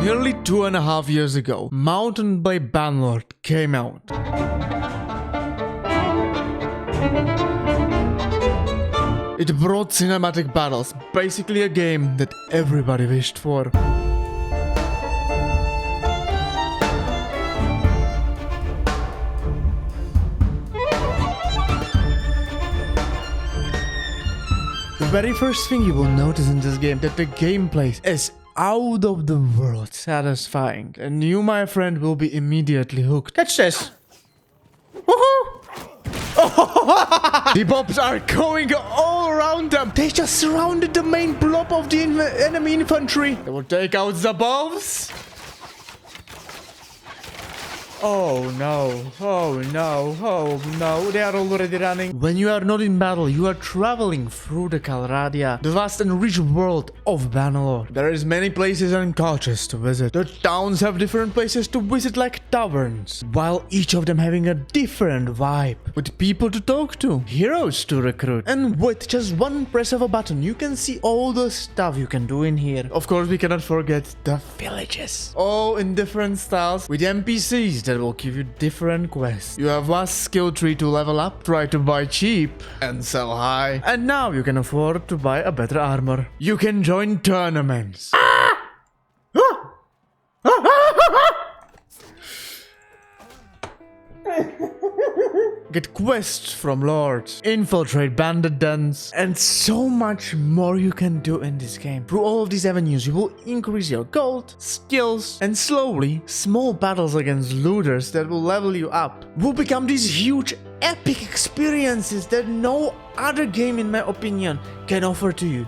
Nearly 2.5 years ago, Mountain by Bannerlord came out. It brought cinematic battles, basically a game that everybody wished for. The very first thing you will notice in this game that the gameplay is out of the world satisfying, and you, my friend, will be immediately hooked. Catch this! The mobs are going all around them. They just surrounded the main blob of the enemy infantry. They will take out the mobs. Oh no, oh no, oh no, they are already running. When you are not in battle, you are traveling through the Calradia, the vast and rich world of Bannerlord. There is many places and cultures to visit. The towns have different places to visit like taverns, while each of them having a different vibe, with people to talk to, heroes to recruit, and with just one press of a button, you can see all the stuff you can do in here. Of course, we cannot forget the villages, all in different styles, with NPCs that will give you different quests. You have vast skill tree to level up, try to buy cheap and sell high, and now you can afford to buy a better armor. You can join tournaments. Get quests from lords, infiltrate bandit dens, and so much more you can do in this game. Through all of these avenues, you will increase your gold, skills, and slowly, small battles against looters that will level you up will become these huge, epic experiences that no other game, in my opinion, can offer to you.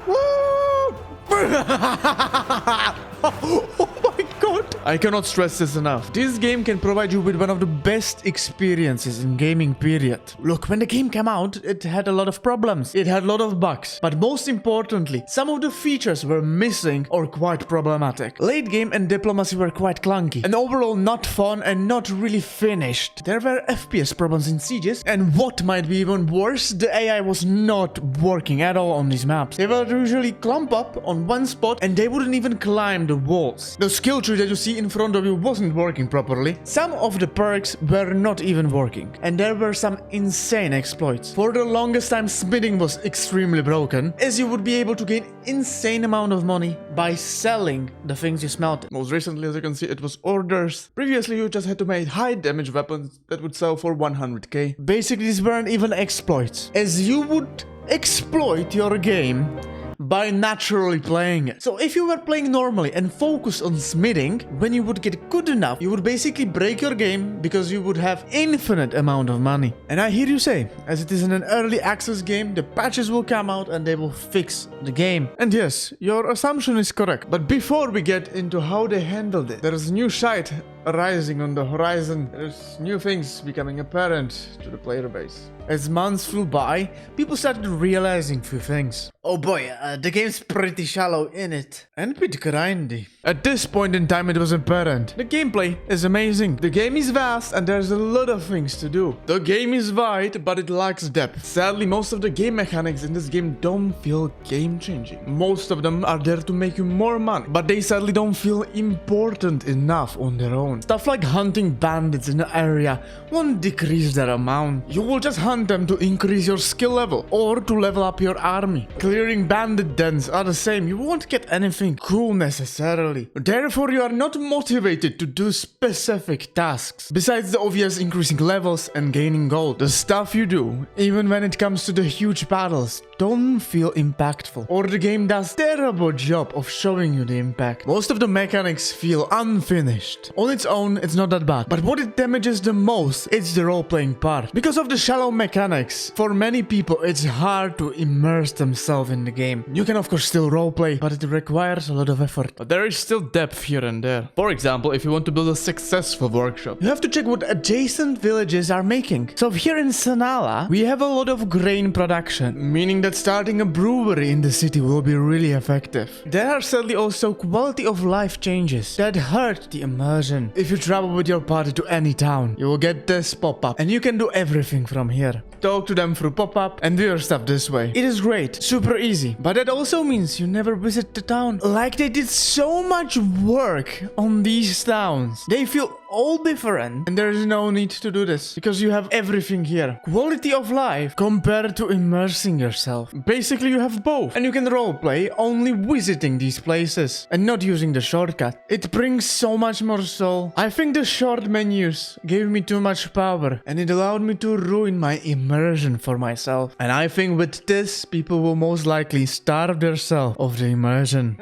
Oh my god! I cannot stress this enough. This game can provide you with one of the best experiences in gaming, period. Look, when the game came out, it had a lot of problems. It had a lot of bugs. But most importantly, some of the features were missing or quite problematic. Late game and diplomacy were quite clunky, and overall not fun and not really finished. There were FPS problems in sieges, and what might be even worse, the AI was not working at all on these maps. They would usually clump up on one spot and they wouldn't even climb the walls. The skill tree that you see in front of you wasn't working properly. Some of the perks were not even working, and there were some insane exploits. For the longest time, smithing was extremely broken, as you would be able to gain insane amount of money by selling the things you smelted. Most recently, as you can see, it was orders. Previously, you just had to make high damage weapons that would sell for 100k. Basically, these weren't even exploits, as you would exploit your game by naturally playing it. So if you were playing normally and focus on smithing, when you would get good enough, you would basically break your game because you would have infinite amount of money. And I hear you say, as it is in an early access game, the patches will come out and they will fix the game. And yes, your assumption is correct. But before we get into how they handled it, there is new shite arising on the horizon. There's new things becoming apparent to the player base. As months flew by, people started realizing few things. Oh boy, the game's pretty shallow in it. And a bit grindy. At this point in time, it was apparent. The gameplay is amazing. The game is vast and there's a lot of things to do. The game is wide, but it lacks depth. Sadly, most of the game mechanics in this game don't feel game-changing. Most of them are there to make you more money, but they sadly don't feel important enough on their own. Stuff like hunting bandits in the area won't decrease their amount. You will just hunt them to increase your skill level or to level up your army. Clearing bandit dens are the same. You won't get anything cool necessarily. Therefore, you are not motivated to do specific tasks. Besides the obvious increasing levels and gaining gold, the stuff you do, even when it comes to the huge battles, don't feel impactful. Or the game does a terrible job of showing you the impact. Most of the mechanics feel unfinished. On its own, it's not that bad. But what it damages the most, it's the role-playing part. Because of the shallow mechanics, for many people, it's hard to immerse themselves in the game. You can of course still roleplay, but it requires a lot of effort. But there is still depth here and there. For example, if you want to build a successful workshop, you have to check what adjacent villages are making. So here in Sanala, we have a lot of grain production, meaning that starting a brewery in the city will be really effective. There are sadly also quality of life changes that hurt the immersion. If you travel with your party to any town, you will get this pop-up and you can do everything from here. talk to them through pop-up, and do your stuff this way. It is great, super easy, but that also means you never visit the town. Like, they did so much work on these towns. They feel all different, and there is no need to do this because you have everything here. Quality of life compared to immersing yourself. Basically, you have both, and you can roleplay only visiting these places and not using the shortcut. It brings so much more soul. I think the short menus gave me too much power, and it allowed me to ruin my immersion for myself. And I think with this, people will most likely starve themselves of the immersion.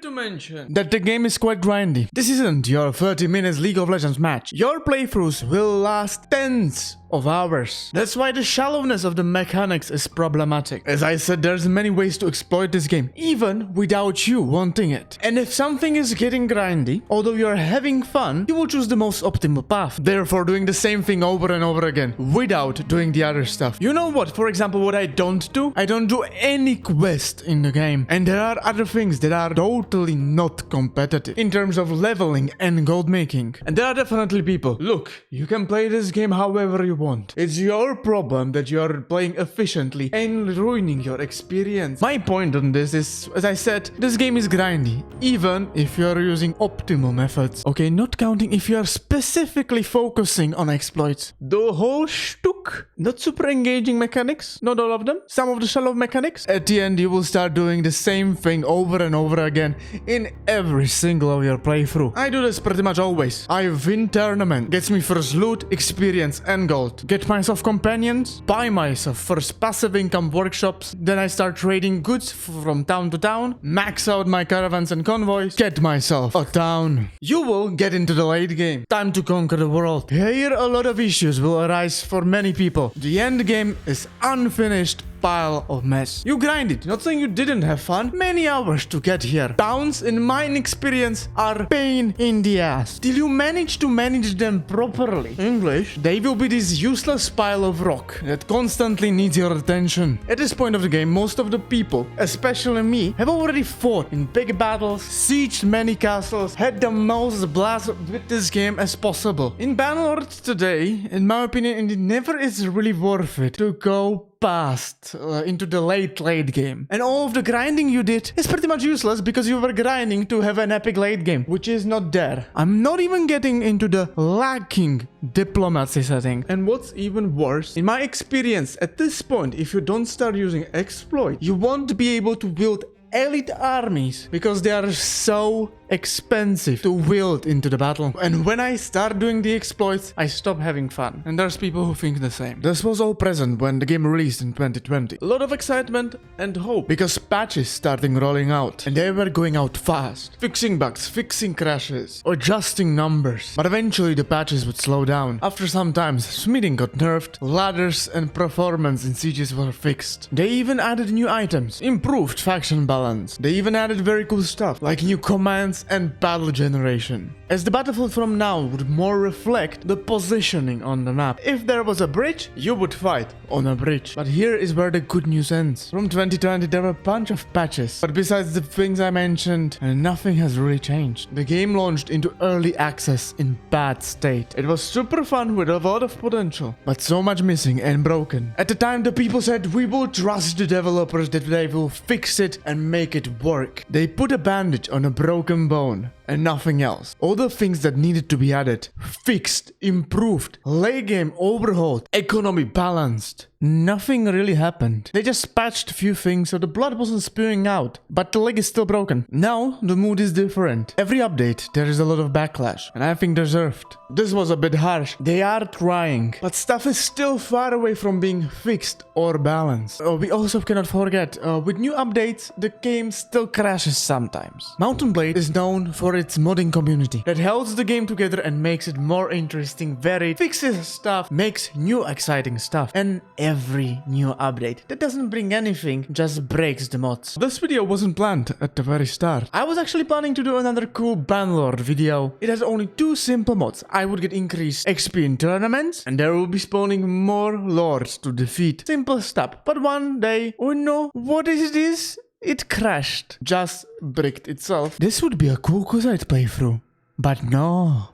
To mention that the game is quite grindy. This isn't your 30 minutes League of Legends match. Your playthroughs will last tens of hours. That's why the shallowness of the mechanics is problematic. As I said, there's many ways to exploit this game, even without you wanting it. And if something is getting grindy, although you're having fun, you will choose the most optimal path, therefore doing the same thing over and over again, without doing the other stuff. You know what? For example, what I don't do? I don't do any quest in the game. And there are other things that are totally not competitive in terms of leveling and gold making. And there are definitely people. Look, you can play this game however you want. It's your problem that you're playing efficiently and ruining your experience. My point on this is, as I said, this game is grindy, even if you're using optimal methods. Okay, not counting if you're specifically focusing on exploits. The whole shtuk, not super engaging mechanics, not all of them, some of the shallow mechanics. At the end, you will start doing the same thing over and over again in every single of your playthrough. I do this pretty much always. I win tournament, gets me first loot, experience and gold. Get myself companions, buy myself first passive income workshops, then I start trading goods from town to town, max out my caravans and convoys, get myself a town. You will get into the late game. Time to conquer the world. Here a lot of issues will arise for many people. The end game is unfinished pile of mess. You grind it, not saying you didn't have fun, many hours to get here. Towns, in my experience, are pain in the ass. Till you manage to manage them properly. English, they will be this useless pile of rock that constantly needs your attention. At this point of the game, most of the people, especially me, have already fought in big battles, sieged many castles, had the most blast with this game as possible. In Bannerlord today, in my opinion, it never is really worth it to go past into the late game. And all of the grinding you did is pretty much useless because you were grinding to have an epic late game, which is not there. I'm not even getting into the lacking diplomacy setting. And what's even worse, in my experience, at this point, if you don't start using exploit, you won't be able to build elite armies because they are so expensive to wield into the battle. And when I start doing the exploits, I stop having fun. And there's people who think the same. This was all present when the game released in 2020. A lot of excitement and hope because patches starting rolling out and they were going out fast, fixing bugs, fixing crashes, adjusting numbers. But eventually the patches would slow down. After some time, smithing got nerfed, ladders and performance in sieges were fixed. They even added new items, improved faction balance. They even added very cool stuff like new commands and battle generation. As the battlefield from now would more reflect the positioning on the map. If there was a bridge, you would fight on a bridge. But here is where the good news ends. From 2020 there were a bunch of patches, but besides the things I mentioned, nothing has really changed. The game launched into early access in bad state. It was super fun with a lot of potential, but so much missing and broken. At the time the people said we will trust the developers that they will fix it and make it work. They put a bandage on a broken bone and nothing else. All the things that needed to be added, fixed, improved, late game overhauled, economy balanced. Nothing really happened. They just patched a few things so the blood wasn't spewing out, but the leg is still broken. Now the mood is different. Every update there is a lot of backlash, and I think deserved. This was a bit harsh. They are trying, but stuff is still far away from being fixed or balanced. We also cannot forget, with new updates, the game still crashes sometimes. Mountain Blade is known for its modding community that holds the game together and makes it more interesting, varied, fixes stuff, makes new exciting stuff, and every new update that doesn't bring anything just breaks the mods. This video wasn't planned at the very start. I was actually planning to do another cool Bannerlord video. It has only two simple mods. I would get increased XP in tournaments and there will be spawning more lords to defeat. Simple stuff. But one day, oh no, what is this? It crashed. Just bricked itself. This would be a cool Kuzite playthrough. But no.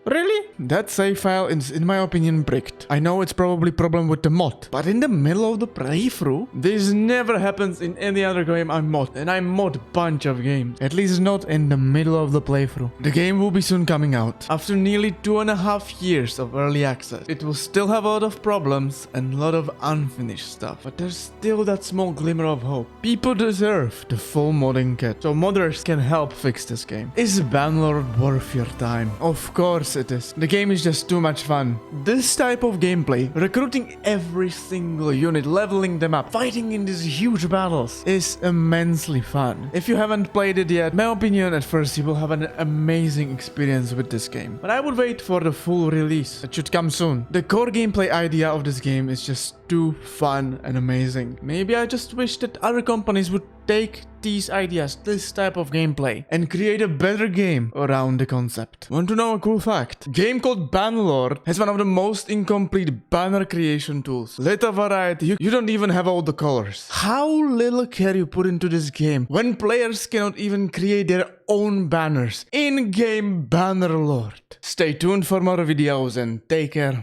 Really? That save file is, in my opinion, bricked. I know it's probably problem with the mod, but in the middle of the playthrough, this never happens in any other game I mod, and I mod bunch of games. At least not in the middle of the playthrough. The game will be soon coming out. After nearly 2.5 years of early access, it will still have a lot of problems and a lot of unfinished stuff, but there's still that small glimmer of hope. People deserve the full modding kit, so modders can help fix this game. Is Bannerlord worth your time? Of course it is. The game is just too much fun. This type of gameplay, recruiting every single unit, leveling them up, fighting in these huge battles, is immensely fun. If you haven't played it yet, my opinion, at first you will have an amazing experience with this game. But I would wait for the full release. It should come soon. The core gameplay idea of this game is just too fun and amazing. Maybe I just wish that other companies would take these ideas, this type of gameplay, and create a better game around the concept. Want to know a cool fact? A game called Bannerlord has one of the most incomplete banner creation tools. Little variety, you don't even have all the colors. How little care you put into this game when players cannot even create their own banners in-game Bannerlord. Stay tuned for more videos and take care.